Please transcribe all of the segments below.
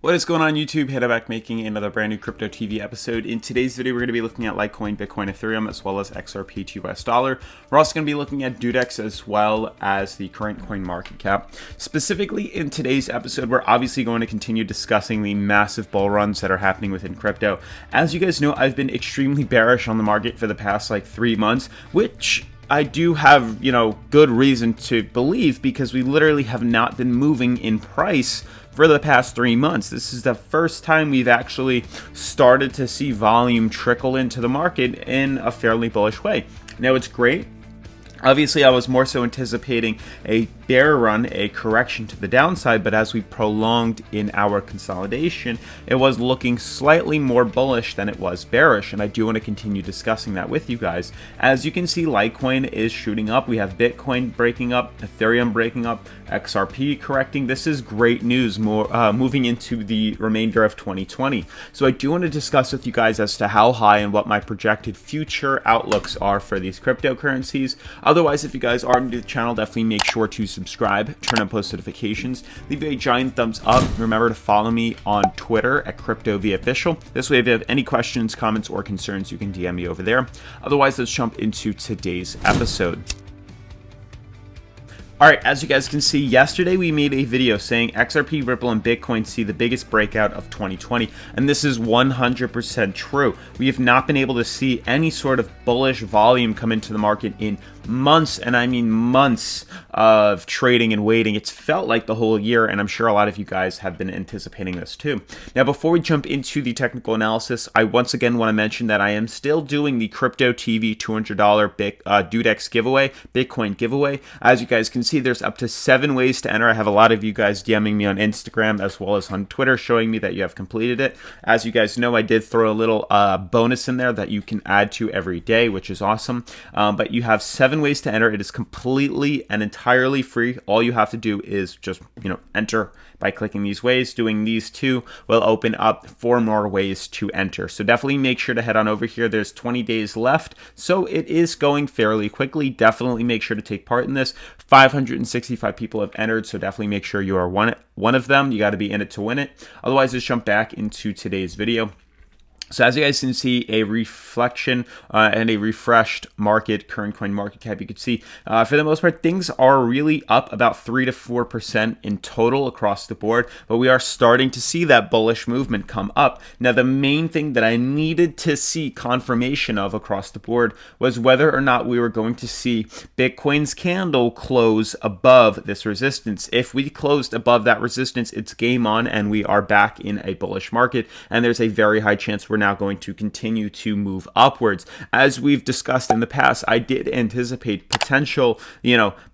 What is going on YouTube? Head back making another brand new Crypto TV episode. In today's video, we're going to be looking at Litecoin, Bitcoin, Ethereum, as well as XRP to US dollar. We're also going to be looking at DueDEX as well as the current coin market cap. Specifically in today's episode, we're obviously going to continue discussing the massive bull runs that are happening within crypto. As you guys know, I've been extremely bearish on the market for the past 3 months, which I do have, good reason to believe because we literally have not been moving in price for the past 3 months. This is the first time we've actually started to see volume trickle into the market in a fairly bullish way. Now, it's great. Obviously, I was more so anticipating a bear run, a correction to the downside, but as we prolonged in our consolidation, it was looking slightly more bullish than it was bearish, and I do want to continue discussing that with you guys. As you can see, Litecoin is shooting up. We have Bitcoin breaking up, Ethereum breaking up, XRP correcting. This is great news moving into the remainder of 2020. So I do want to discuss with you guys as to how high and what my projected future outlooks are for these cryptocurrencies. Otherwise, if you guys are new to the channel, definitely make sure to subscribe, turn on post notifications, leave a giant thumbs up. Remember to follow me on Twitter at CryptoVOfficial. This way, if you have any questions, comments, or concerns, you can DM me over there. Otherwise, let's jump into today's episode. Alright, as you guys can see, yesterday we made a video saying XRP, Ripple, and Bitcoin see the biggest breakout of 2020, and this is 100% true. We have not been able to see any sort of bullish volume come into the market in months, and I mean months of trading and waiting. It's felt like the whole year, and I'm sure a lot of you guys have been anticipating this too. Now, before we jump into the technical analysis, I once again want to mention that I am still doing the Crypto TV $200 DueDEX giveaway, Bitcoin giveaway. As you guys can see, there's up to 7 ways to enter. I have a lot of you guys DMing me on Instagram as well as on Twitter showing me that you have completed it. As you guys know, I did throw a little bonus in there that you can add to every day, which is awesome. But you have 7 ways to enter. It is completely and entirely free. All you have to do is just, enter by clicking these ways. Doing these 2 will open up 4 more ways to enter. So definitely make sure to head on over here. There's 20 days left, so it is going fairly quickly. Definitely make sure to take part in this. 565 people have entered, so definitely make sure you are one of them. You got to be in it to win it. Otherwise, let's jump back into today's video. So as you guys can see, a reflection and a refreshed market, current coin market cap, you can see for the most part, things are really up about 3 to 4% in total across the board, but we are starting to see that bullish movement come up. Now, the main thing that I needed to see confirmation of across the board was whether or not we were going to see Bitcoin's candle close above this resistance. If we closed above that resistance, it's game on and we are back in a bullish market, and there's a very high chance we're now going to continue to move upwards. As we've discussed in the past, I did anticipate potential,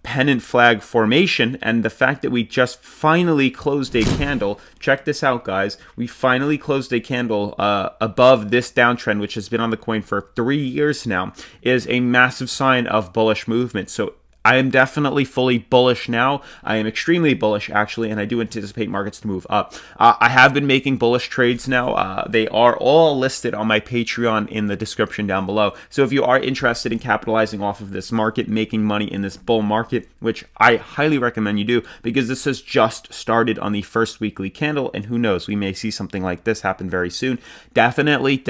pennant flag formation, and the fact that we just finally closed a candle, check this out, guys, we finally closed a candle above this downtrend, which has been on the coin for 3 years now, is a massive sign of bullish movement. So I am definitely fully bullish now. I am extremely bullish, actually, and I do anticipate markets to move up. I have been making bullish trades now. They are all listed on my Patreon in the description down below. So if you are interested in capitalizing off of this market, making money in this bull market, which I highly recommend you do, because this has just started on the first weekly candle, and who knows, we may see something like this happen very soon. Definitely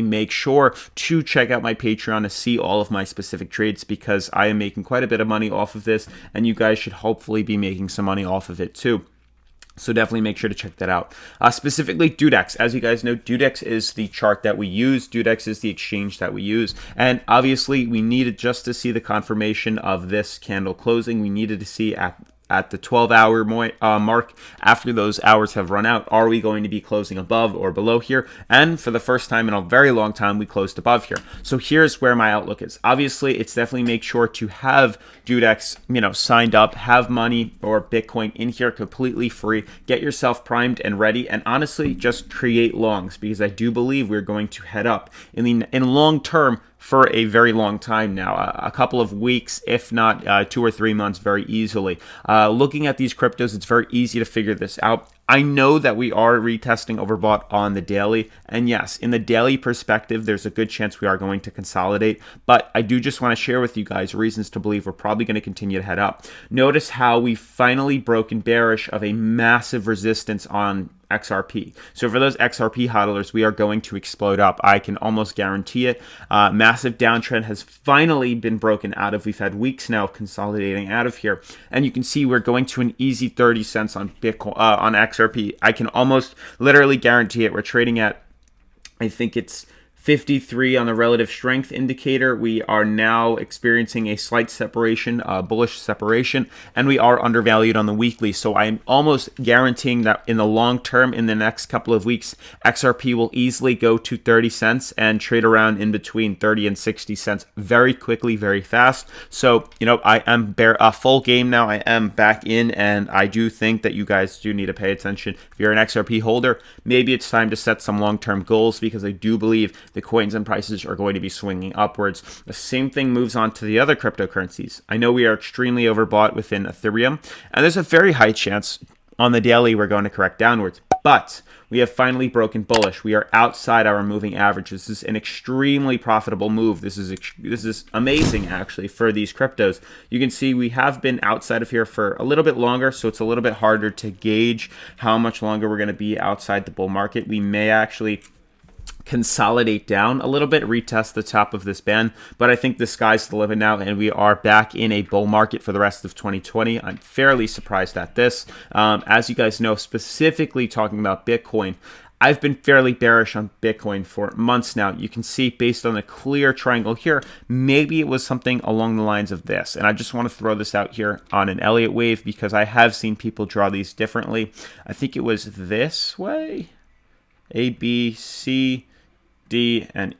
make sure to check out my Patreon to see all of my specific trades, because I am making quite a bit of money off of this, and you guys should hopefully be making some money off of it too. So definitely make sure to check that out. Specifically, DueDEX. As you guys know, DueDEX is the chart that we use. DueDEX is the exchange that we use. And obviously, we needed just to see the confirmation of this candle closing. We needed to see at the 12-hour mark, after those hours have run out, are we going to be closing above or below here? And for the first time in a very long time, we closed above here. So here's where my outlook is. Obviously, it's definitely make sure to have DueDEX, signed up, have money or Bitcoin in here completely free. Get yourself primed and ready, and honestly, just create longs, because I do believe we're going to head up in long term for a very long time now, a couple of weeks, if not 2 or 3 months, very easily. Looking at these cryptos, it's very easy to figure this out. I know that we are retesting overbought on the daily, and yes, in the daily perspective, there's a good chance we are going to consolidate, but I do just want to share with you guys reasons to believe we're probably going to continue to head up. Notice how we finally broken bearish of a massive resistance on XRP. So for those XRP hodlers, we are going to explode up. I can almost guarantee it. Massive downtrend has finally been broken out of. We've had weeks now consolidating out of here, and you can see we're going to an easy 30 cents on Bitcoin on XRP. I can almost literally guarantee it. We're trading at, I think it's 53 on the relative strength indicator. We are now experiencing a slight separation, bullish separation, and we are undervalued on the weekly. So I'm almost guaranteeing that in the long term, in the next couple of weeks, XRP will easily go to 30 cents and trade around in between 30 and 60 cents very quickly, very fast. So, you know, I am a full game now. I am back in, and I do think that you guys do need to pay attention. If you're an XRP holder, maybe it's time to set some long-term goals, because I do believe the coins and prices are going to be swinging upwards. The same thing moves on to the other cryptocurrencies. I know we are extremely overbought within Ethereum, and there's a very high chance on the daily we're going to correct downwards. But we have finally broken bullish. We are outside our moving average. This is an extremely profitable move. This is amazing, actually, for these cryptos. You can see we have been outside of here for a little bit longer, so it's a little bit harder to gauge how much longer we're going to be outside the bull market. We may actually consolidate down a little bit, retest the top of this band, but I think the sky's the limit now, and we are back in a bull market for the rest of 2020. I'm fairly surprised at this. As you guys know, specifically talking about Bitcoin, I've been fairly bearish on Bitcoin for months now. You can see based on the clear triangle here, maybe it was something along the lines of this. And I just want to throw this out here on an Elliott wave, because I have seen people draw these differently. I think it was this way. A, B, C, D, and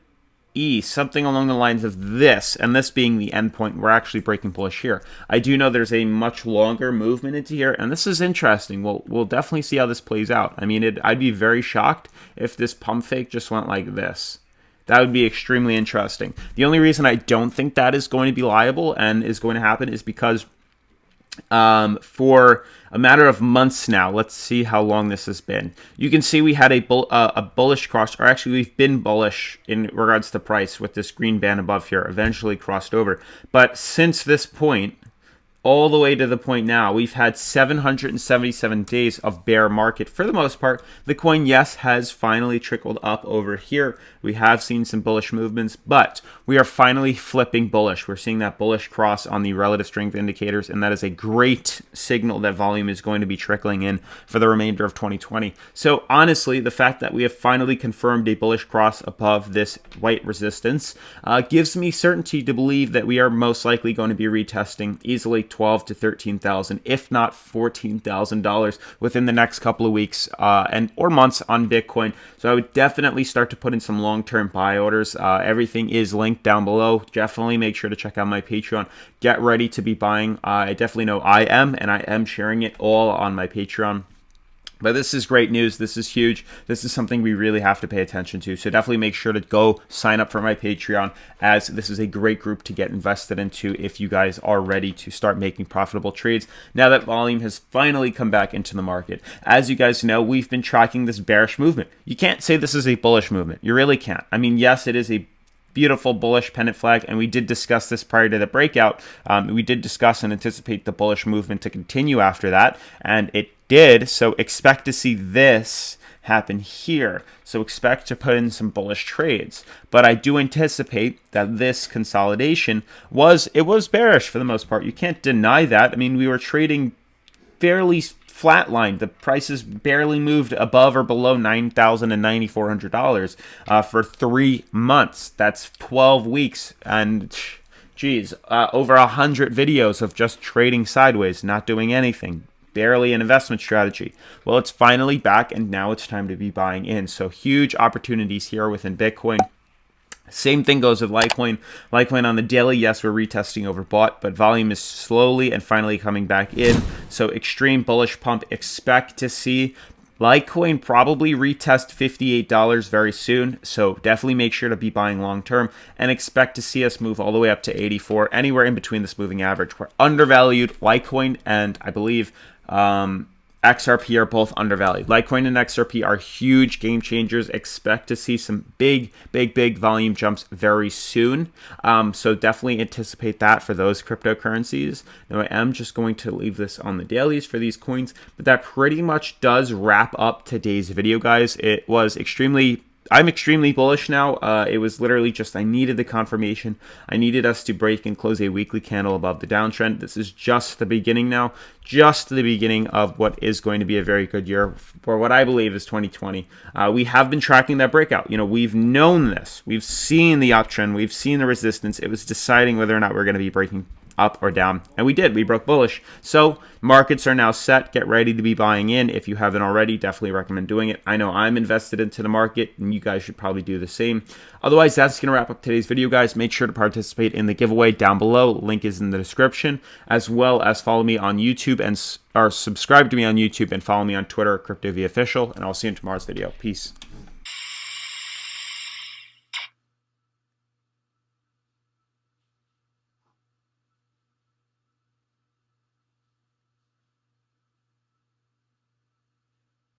E, something along the lines of this, and this being the endpoint. We're actually breaking bullish here. I do know there's a much longer movement into here, and this is interesting. We'll definitely see how this plays out. I mean, I'd be very shocked if this pump fake just went like this. That would be extremely interesting. The only reason I don't think that is going to be liable and is going to happen is because for a matter of months now, let's see how long this has been. You can see we had a bullish cross, or actually we've been bullish in regards to price with this green band above here, eventually crossed over. But since this point, all the way to the point now, we've had 777 days of bear market. For the most part, the coin, yes, has finally trickled up over here. We have seen some bullish movements, but we are finally flipping bullish. We're seeing that bullish cross on the relative strength indicators, and that is a great signal that volume is going to be trickling in for the remainder of 2020. So honestly, the fact that we have finally confirmed a bullish cross above this white resistance gives me certainty to believe that we are most likely going to be retesting easily $12,000 to $13,000, if not $14,000 within the next couple of weeks or months on Bitcoin. So I would definitely start to put in some long-term buy orders. Everything is linked down below. Definitely make sure to check out my Patreon. Get ready to be buying. I definitely know I am, and I am sharing it all on my Patreon. But this is great news. This is huge. This is something we really have to pay attention to. So definitely make sure to go sign up for my Patreon, as this is a great group to get invested into if you guys are ready to start making profitable trades now that volume has finally come back into the market. As you guys know, we've been tracking this bearish movement. You can't say this is a bullish movement. You really can't. I mean, yes, it is a beautiful bullish pennant flag, and we did discuss this prior to the breakout. We did discuss and anticipate the bullish movement to continue after that, and it did. So expect to see this happen here. So expect to put in some bullish trades. But I do anticipate that this consolidation was bearish for the most part. You can't deny that. I mean, we were trading fairly flatlined. The prices barely moved above or below $9,000 and $9,400 for 3 months. That's 12 weeks, and geez, over 100 videos of just trading sideways, not doing anything. Barely an investment strategy. Well, it's finally back, and now it's time to be buying in. So huge opportunities here within Bitcoin. Same thing goes with Litecoin. Litecoin on the daily, yes, we're retesting overbought, but volume is slowly and finally coming back in. So extreme bullish pump. Expect to see Litecoin probably retest $58 very soon. So definitely make sure to be buying long term, and expect to see us move all the way up to 84, anywhere in between this moving average. We're undervalued Litecoin, and I believe XRP are both undervalued. Litecoin and XRP are huge game changers. Expect to see some big volume jumps very soon. So definitely anticipate that for those cryptocurrencies. Now I am just going to leave this on the dailies for these coins, but that pretty much does wrap up today's video, guys. It was I'm extremely bullish now. It was literally just, I needed the confirmation. I needed us to break and close a weekly candle above the downtrend. This is just the beginning now, just the beginning of what is going to be a very good year for what I believe is 2020. We have been tracking that breakout. You know, we've known this. We've seen the uptrend. We've seen the resistance. It was deciding whether or not we're going to be breaking up or down, and we did. We broke bullish. So markets are now set. Get ready to be buying in. If you haven't already, definitely recommend doing it. I know I'm invested into the market, and you guys should probably do the same. Otherwise, that's going to wrap up today's video, guys. Make sure to participate in the giveaway down below. Link is in the description, as well as follow me on YouTube or subscribe to me on YouTube and follow me on Twitter, CryptoVOfficial, and I'll see you in tomorrow's video. Peace.